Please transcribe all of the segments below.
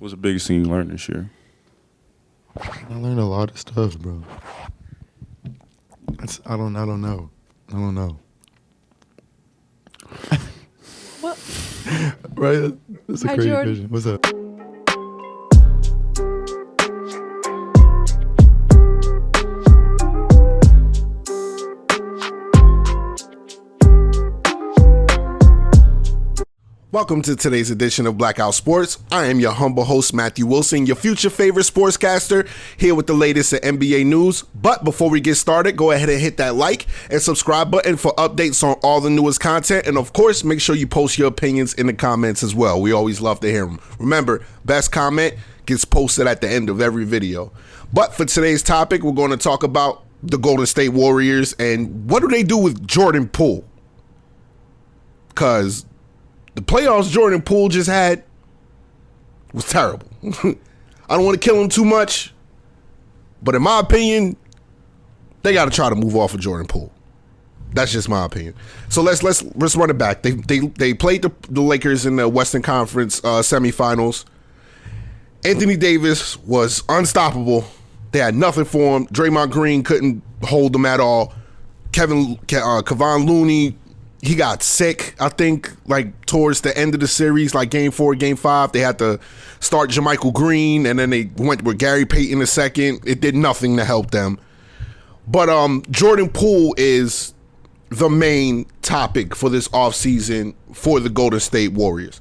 What's the biggest thing you learned this year? I learned a lot of stuff, bro. I don't know. What? Right? That's a Hi, crazy Jordan. vision. What's up? Welcome to today's edition of Blackout Sports. I am your humble host, Matthew Wilson, your future favorite sportscaster, here with the latest at NBA news. But before we get started, go ahead and hit that like and subscribe button for updates on all the newest content. And of course, make sure you post your opinions in the comments as well. We always love to hear them. Remember, best comment gets posted at the end of every video. But for today's topic, we're going to talk about the Golden State Warriors and what do they do with Jordan Poole? Because the playoffs Jordan Poole just had was terrible. I don't want to kill him too much, but in my opinion, they got to try to move off of Jordan Poole. That's just my opinion. So let's run it back. They played the Lakers in the Western Conference semifinals. Anthony Davis was unstoppable. They had nothing for him. Draymond Green couldn't hold them at all. Kevon Looney, he got sick, I think, like towards the end of the series, like game 4, game 5. They had to start JaMychal Green, and then they went with Gary Payton the second. It did nothing to help them. But Jordan Poole is the main topic for this offseason for the Golden State Warriors.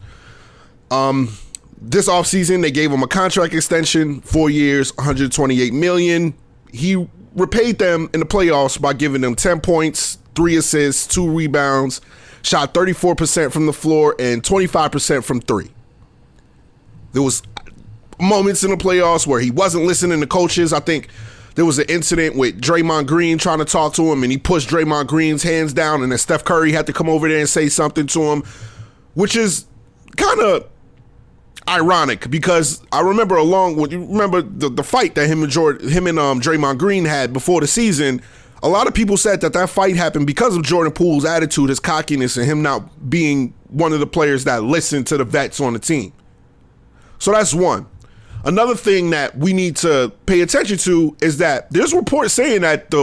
This offseason, they gave him a contract extension, 4 years, $128 million. He repaid them in the playoffs by giving them 10 points, 3 assists, 2 rebounds, shot 34% from the floor and 25% from 3. There was moments in the playoffs where he wasn't listening to coaches. I think there was an incident with Draymond Green trying to talk to him, and he pushed Draymond Green's hands down, and then Steph Curry had to come over there and say something to him, which is kind of ironic because I remember the fight that him and Draymond Green had before the season. A lot of people said that fight happened because of Jordan Poole's attitude, his cockiness, and him not being one of the players that listen to the vets on the team. So that's one. Another thing that we need to pay attention to is that there's reports saying that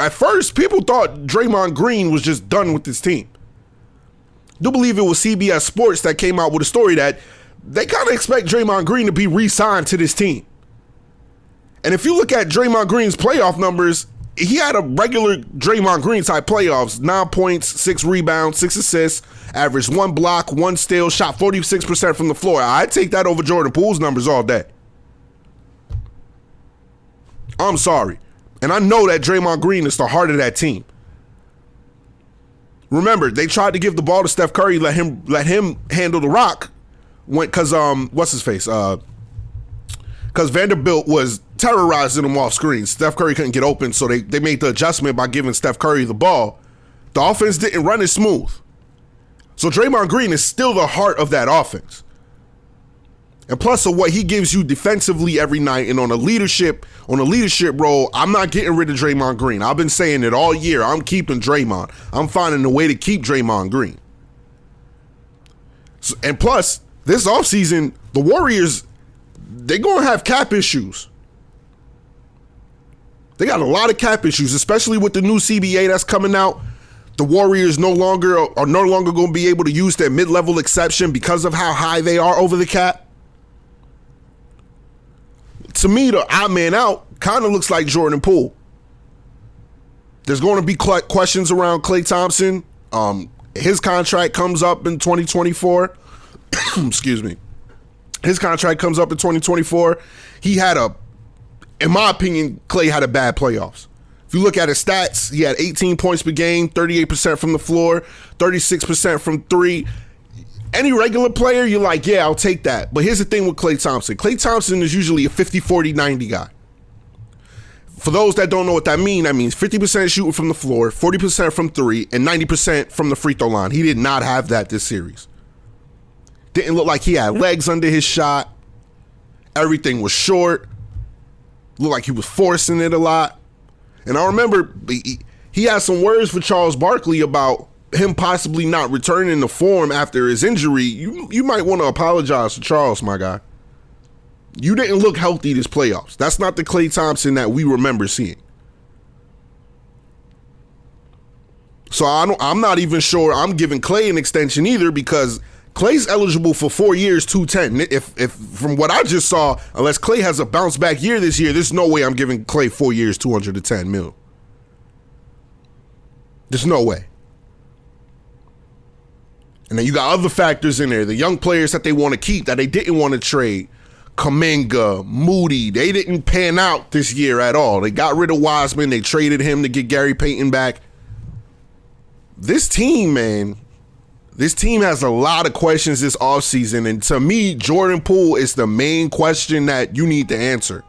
at first people thought Draymond Green was just done with this team. I do believe it was CBS Sports that came out with a story that they kind of expect Draymond Green to be re-signed to this team. And if you look at Draymond Green's playoff numbers, he had a regular Draymond Green type playoffs, 9 points, 6 rebounds, 6 assists, averaged 1 block, 1 steal, shot 46% from the floor. I'd take that over Jordan Poole's numbers all day. I'm sorry. And I know that Draymond Green is the heart of that team. Remember, they tried to give the ball to Steph Curry, let him handle the rock, because what's his face? Because Vanderbilt was terrorizing him off screen. Steph Curry couldn't get open, so they made the adjustment by giving Steph Curry the ball. The offense didn't run as smooth. So Draymond Green is still the heart of that offense. And plus of what he gives you defensively every night and on a leadership role, I'm not getting rid of Draymond Green. I've been saying it all year. I'm keeping Draymond. I'm finding a way to keep Draymond Green. So, and plus, this offseason, the Warriors, they're going to have cap issues. They got a lot of cap issues, especially with the new CBA that's coming out. The Warriors are no longer going to be able to use their mid-level exception because of how high they are over the cap. To me, the odd man out kind of looks like Jordan Poole. There's going to be questions around Klay Thompson. His contract comes up in 2024. Excuse me. His contract comes up in 2024. In my opinion, Klay had a bad playoffs. If you look at his stats, he had 18 points per game, 38% from the floor, 36% from 3. Any regular player, you're like, yeah, I'll take that. But here's the thing with Klay Thompson. Klay Thompson is usually a 50, 40, 90 guy. For those that don't know what that means 50% shooting from the floor, 40% from 3, and 90% from the free throw line. He did not have that this series. Didn't look like he had legs under his shot. Everything was short. Looked like he was forcing it a lot. And I remember he had some words for Charles Barkley about him possibly not returning to form after his injury. You might want to apologize to Charles, my guy. You didn't look healthy this playoffs. That's not the Klay Thompson that we remember seeing. So I'm not even sure I'm giving Klay an extension either, because Klay's eligible for 4 years, 210. If from what I just saw, unless Klay has a bounce back year this year, there's no way I'm giving Klay 4 years, 210 mil. There's no way. And then you got other factors in there. The young players that they want to keep that they didn't want to trade. Kuminga, Moody, they didn't pan out this year at all. They got rid of Wiseman. They traded him to get Gary Payton back. This team, man, this team has a lot of questions this offseason. And to me, Jordan Poole is the main question that you need to answer.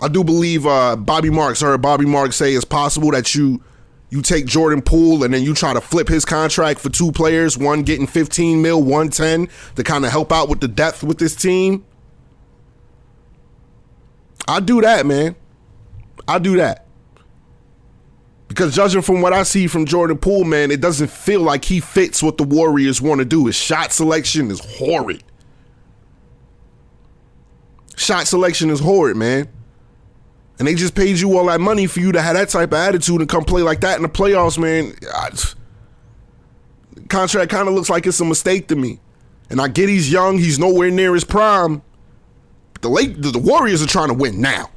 I do believe Bobby Marks, I heard Bobby Marks say it's possible that you take Jordan Poole and then you try to flip his contract for two players, one getting 15 mil, 110, to kind of help out with the depth with this team. I do that, man. I do that. Because judging from what I see from Jordan Poole, man, it doesn't feel like he fits what the Warriors want to do. His shot selection is horrid. Shot selection is horrid, man. And they just paid you all that money for you to have that type of attitude and come play like that in the playoffs, man. Contract kind of looks like it's a mistake to me. And I get he's young. He's nowhere near his prime. But the Warriors are trying to win now.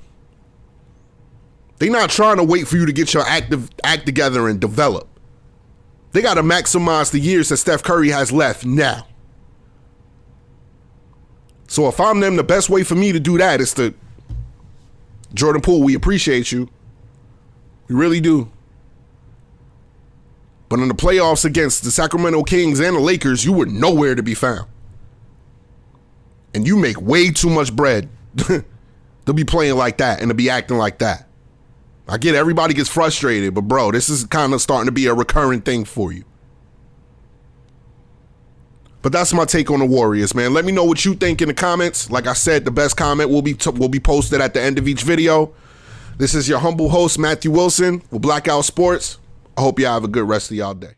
They're not trying to wait for you to get your act together and develop. They got to maximize the years that Steph Curry has left now. So if I'm them, the best way for me to do that is to, Jordan Poole, we appreciate you. We really do. But in the playoffs against the Sacramento Kings and the Lakers, you were nowhere to be found. And you make way too much bread to be playing like that and to be acting like that. I get everybody gets frustrated, but bro, this is kind of starting to be a recurring thing for you. But that's my take on the Warriors, man. Let me know what you think in the comments. Like I said, the best comment will be posted at the end of each video. This is your humble host, Matthew Wilson, with Blackout Sports. I hope y'all have a good rest of y'all day.